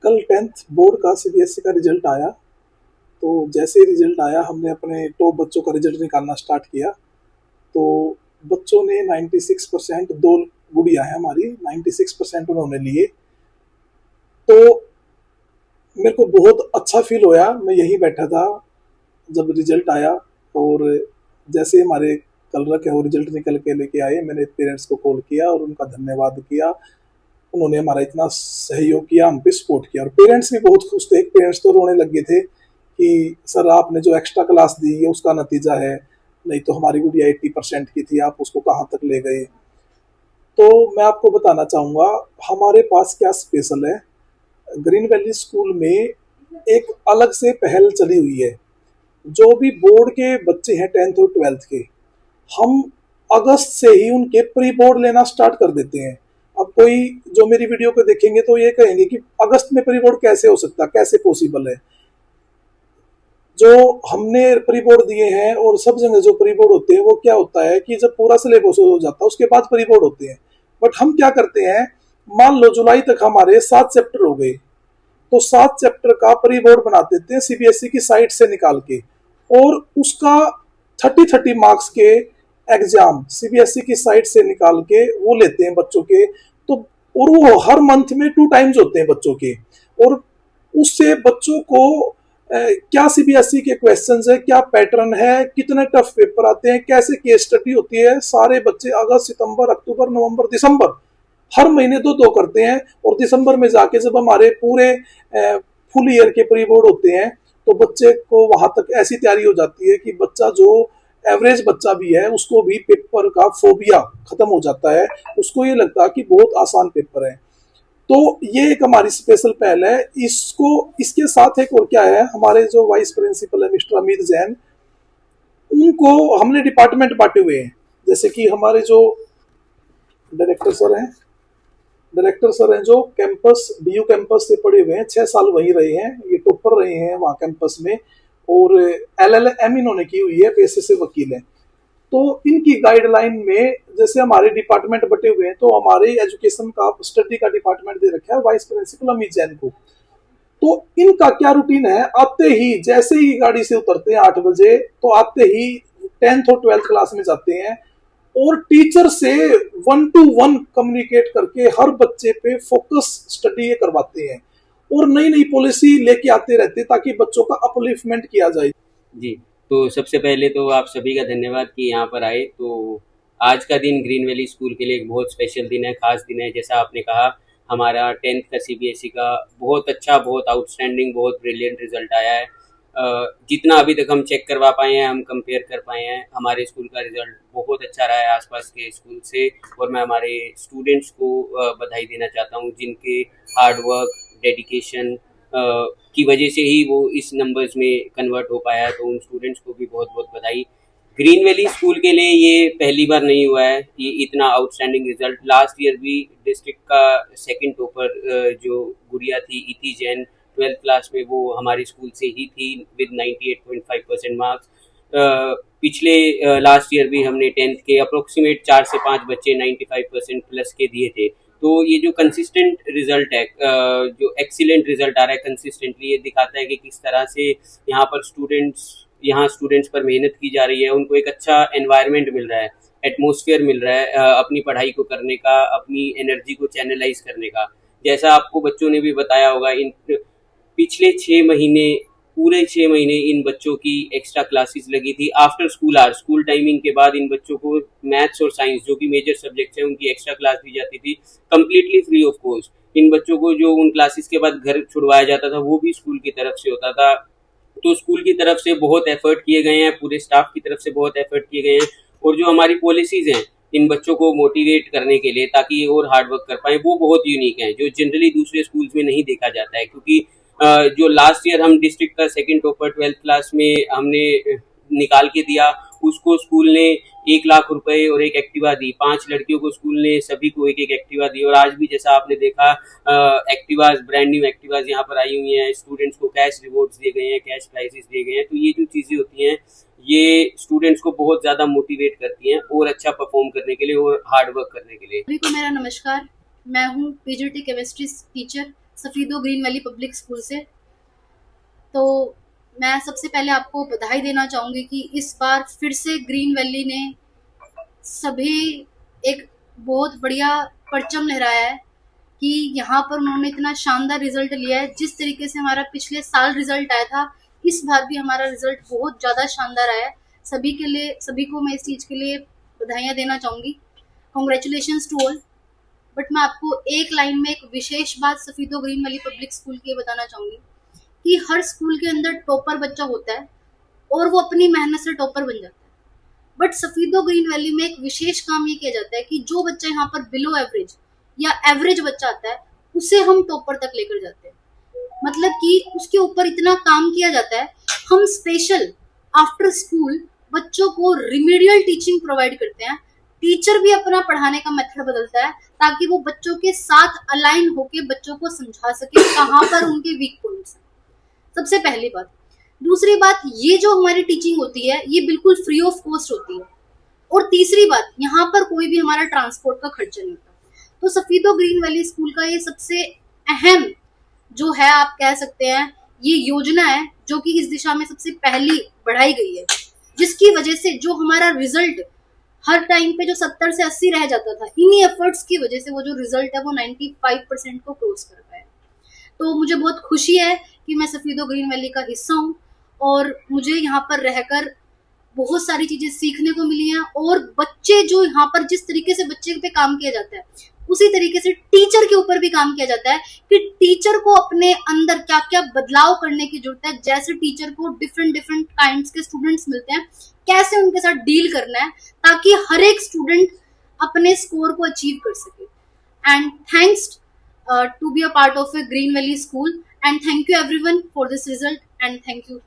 कल 10th board का CBSE का रिजल्ट आया। तो जैसे ही रिजल्ट आया हमने अपने टॉप बच्चों का रिजल्ट निकालना स्टार्ट किया। तो बच्चों ने 96%, दो गुड़िया है हमारी, 96% उन्होंने लिए। तो मेरे को बहुत अच्छा फील होया। मैं यहीं बैठा था जब रिजल्ट आया, और जैसे ही हमारे कलरक है वो रिजल्ट निकल के लेके आए, मैंने पेरेंट्स को कॉल किया और उनका धन्यवाद किया। उन्होंने हमारा इतना सहयोग किया, हम पे सपोर्ट किया, और पेरेंट्स भी बहुत खुश थे। पेरेंट्स तो रोने लगे थे कि सर आपने जो एक्स्ट्रा क्लास दी है उसका नतीजा है, नहीं तो हमारी गुड़िया 80% की थी, आप उसको कहाँ तक ले गए। तो मैं आपको बताना चाहूँगा हमारे पास क्या स्पेशल है। ग्रीन वैली स्कूल में एक अलग से पहल चली हुई है। जो भी बोर्ड के बच्चे हैं 10th और 12th के, हम अगस्त से ही उनके प्री बोर्ड लेना स्टार्ट कर देते हैं। अब कोई जो मेरी वीडियो को देखेंगे तो ये कहेंगे कि अगस्त में प्री बोर्ड कैसे हो सकता, कैसे पॉसिबल है। जो हमने प्री बोर्ड दिए हैं और सब जगह जो प्री बोर्ड होते हैं वो क्या होता है कि जब पूरा सिलेबस हो जाता है उसके बाद प्री बोर्ड होते हैं। बट हम क्या करते हैं, मान लो जुलाई तक हमारे 7 चैप्टर हो गए, तो 7 चैप्टर का प्री बोर्ड बना देते हैं सीबीएसई की साइट से निकाल के, और उसका 30 मार्क्स के एग्जाम सीबीएसई की साइट से निकाल के वो लेते हैं बच्चों के। तो और वो हर मंथ में 2 टाइम्स होते हैं बच्चों के, और उससे बच्चों को क्या सीबीएसई के क्वेश्चंस है, क्या पैटर्न है, कितने टफ पेपर आते हैं, कैसे केस स्टडी होती है, सारे बच्चे अगस्त, सितंबर, अक्टूबर, नवंबर, दिसंबर हर महीने 2-2 करते हैं। और दिसंबर में जाके जब हमारे पूरे फुल ईयर के प्री बोर्ड होते हैं तो बच्चे को वहां तक ऐसी तैयारी हो जाती है कि बच्चा जो एवरेज बच्चा भी है उसको भी पेपर का फोबिया खत्म हो जाता है। उसको ये लगता है कि बहुत आसान पेपर है। तो ये एक हमारी स्पेशल पहल है। इसको इसके साथ एक और क्या है, हमारे जो वाइस प्रिंसिपल है मिस्टर अमित जैन, उनको हमने डिपार्टमेंट बांटे हुए हैं। जैसे कि हमारे जो डायरेक्टर सर हैं, जो कैंपस डीयू कैंपस से पढ़े हुए हैं, 6 साल वहीं रहे हैं, ये टॉपर रहे हैं वहाँ कैंपस में, और एलएलएम इन्होंने की हुई है, पेशे से वकील है। तो इनकी गाइडलाइन में जैसे हमारे डिपार्टमेंट बटे हुए हैं, तो हमारे एजुकेशन का स्टडी का डिपार्टमेंट दे रखा है वाइस प्रिंसिपल अमित जैन को। तो इनका क्या रूटीन है, आते ही जैसे ही गाड़ी से उतरते हैं 8 बजे, तो आते ही 10th और 12th क्लास में जाते हैं और टीचर से 1-to-1 कम्युनिकेट करके हर बच्चे पे फोकस स्टडी ये करवाते हैं, और नई नई पॉलिसी लेके आते रहते हैं ताकि बच्चों का अपलिफ्टमेंट किया जाए। जी, तो सबसे पहले तो आप सभी का धन्यवाद कि यहाँ पर आए। तो आज का दिन ग्रीन वैली स्कूल के लिए एक बहुत स्पेशल दिन है, ख़ास दिन है। जैसा आपने कहा, हमारा 10th का सीबीएसई का बहुत अच्छा, बहुत आउटस्टैंडिंग, बहुत ब्रिलियंट रिज़ल्ट आया है। जितना अभी तक हम चेक करवा पाए हैं, हम कंपेयर कर पाए हैं, हमारे स्कूल का रिज़ल्ट बहुत अच्छा रहा है आसपास के स्कूल से। और मैं हमारे स्टूडेंट्स को बधाई देना चाहता हूँ, जिनके हार्ड वर्क, डेडिकेशन की वजह से ही वो इस नंबर्स में कन्वर्ट हो पाया है। तो उन स्टूडेंट्स को भी बहुत बहुत बधाई। ग्रीन वैली स्कूल के लिए ये पहली बार नहीं हुआ है कि इतना आउटस्टैंडिंग रिजल्ट। लास्ट ईयर भी डिस्ट्रिक्ट का सेकंड टॉपर जो गुड़िया थी इति जैन, 12th क्लास में, वो हमारे स्कूल से ही थी विद 98.5% मार्क्स। पिछले लास्ट ईयर भी हमने 10th के अप्रोक्सीमेट 4 से 5 बच्चे 95% प्लस के दिए थे। तो ये जो कंसिस्टेंट रिजल्ट है, जो एक्सीलेंट रिजल्ट आ रहा है कंसिस्टेंटली, ये दिखाता है कि किस तरह से यहाँ स्टूडेंट्स पर मेहनत की जा रही है। उनको एक अच्छा एनवायरनमेंट मिल रहा है, एटमॉस्फेयर मिल रहा है अपनी पढ़ाई को करने का, अपनी एनर्जी को चैनलाइज करने का। जैसा आपको बच्चों ने भी बताया होगा, इन पिछले 6 महीने, पूरे 6 महीने इन बच्चों की एक्स्ट्रा क्लासेस लगी थी। After school hour, school timing के बाद इन बच्चों को मैथ्स और साइंस, जो कि मेजर सब्जेक्ट्स हैं, उनकी एक्स्ट्रा क्लास दी जाती थी कम्प्लीटली फ्री ऑफ कॉस्ट। इन बच्चों को जो उन क्लासेस के बाद घर छुड़वाया जाता था वो भी स्कूल की तरफ से होता था। तो स्कूल की तरफ से बहुत एफर्ट किए गए हैं, पूरे स्टाफ की तरफ से बहुत एफर्ट किए गए हैं। और जो हमारी पॉलिसीज़ हैं इन बच्चों को मोटिवेट करने के लिए, ताकि ये और हार्ड वर्क कर पाएँ, वो बहुत यूनिक हैं, जो जनरली दूसरे स्कूल्स में नहीं देखा जाता है। क्योंकि जो लास्ट ईयर हम डिस्ट्रिक्ट का सेकंड टॉपर 12th क्लास में हमने निकाल के दिया, उसको स्कूल ने 1 लाख रुपए और एक एक्टिवा दी। 5 लड़कियों को स्कूल ने सभी को एक एक एक्टिवा दी। और आज भी जैसा आपने देखा, एक्टिवाज, ब्रांड न्यू एक्टिवाज यहाँ पर आई हुई हैं। स्टूडेंट्स को कैश रिवॉर्ड्स दिए गए हैं, कैश प्राइजेस दिए गए हैं। तो ये जो चीज़ें होती हैं, ये स्टूडेंट्स को बहुत ज़्यादा मोटिवेट करती हैं और अच्छा परफॉर्म करने के लिए और हार्ड वर्क करने के लिए। सभी को मेरा नमस्कार। मैं हूँ PGT chemistry teacher Safidon green valley public school से। तो मैं सबसे पहले आपको बधाई देना चाहूँगी कि इस बार फिर से ग्रीन वैली ने सभी एक बहुत बढ़िया परचम लहराया है कि यहाँ पर उन्होंने इतना शानदार रिजल्ट लिया है। जिस तरीके से हमारा पिछले साल रिजल्ट आया था, इस बार भी हमारा रिजल्ट बहुत ज़्यादा शानदार आया है। सभी को मैं इस चीज़ के लिए बधाइयाँ देना चाहूँगी। Congratulations to all. बट मैं आपको एक लाइन में एक विशेष बात Safidon green valley public school की बताना चाहूँगी कि हर स्कूल के अंदर टॉपर बच्चा होता है और वो अपनी मेहनत से टॉपर बन जाता है। बट सफीदो ग्रीन वैली में एक विशेष काम ये किया जाता है कि जो बच्चा यहाँ पर बिलो एवरेज या एवरेज बच्चा आता है, उसे हम टॉपर तक लेकर जाते हैं। मतलब कि उसके ऊपर इतना काम किया जाता है। हम स्पेशल आफ्टर स्कूल बच्चों को रिमीडियल टीचिंग प्रोवाइड करते हैं। टीचर भी अपना पढ़ाने का मेथड बदलता है ताकि वो बच्चों के साथ अलाइन होकर बच्चों को समझा सके कहाँ पर उनके वीक पॉइंट्स हैं। सबसे पहली बात। दूसरी बात, ये जो हमारी टीचिंग होती है ये बिल्कुल फ्री ऑफ कॉस्ट होती है। और तीसरी बात, यहाँ पर कोई भी हमारा ट्रांसपोर्ट का खर्चा नहीं होता। तो सफीदो ग्रीन वैली स्कूल का ये सबसे अहम जो है, आप कह सकते हैं, ये योजना है जो कि इस दिशा में सबसे पहली बढ़ाई गई है, जिसकी वजह से जो हमारा रिजल्ट हर टाइम पे जो 70 से 80 रह जाता था, इन्हीं एफर्ट्स की वजह से वो जो रिजल्ट है वो 95% को क्रॉस कर पाया। तो मुझे बहुत खुशी है कि मैं सफीदो ग्रीन वैली का हिस्सा हूँ और मुझे यहाँ पर रहकर बहुत सारी चीजें सीखने को मिली हैं। और बच्चे जो यहाँ पर जिस तरीके से बच्चे पे काम किया जाता है, उसी तरीके से टीचर के ऊपर भी काम किया जाता है कि टीचर को अपने अंदर क्या क्या बदलाव करने की जरूरत है। जैसे टीचर को डिफरेंट काइंड्स के स्टूडेंट्स मिलते हैं, कैसे उनके साथ डील करना है ताकि हर एक स्टूडेंट अपने स्कोर को अचीव कर सके। And thanks to be a part of a Green Valley school, and thank you everyone for this result, and thank you.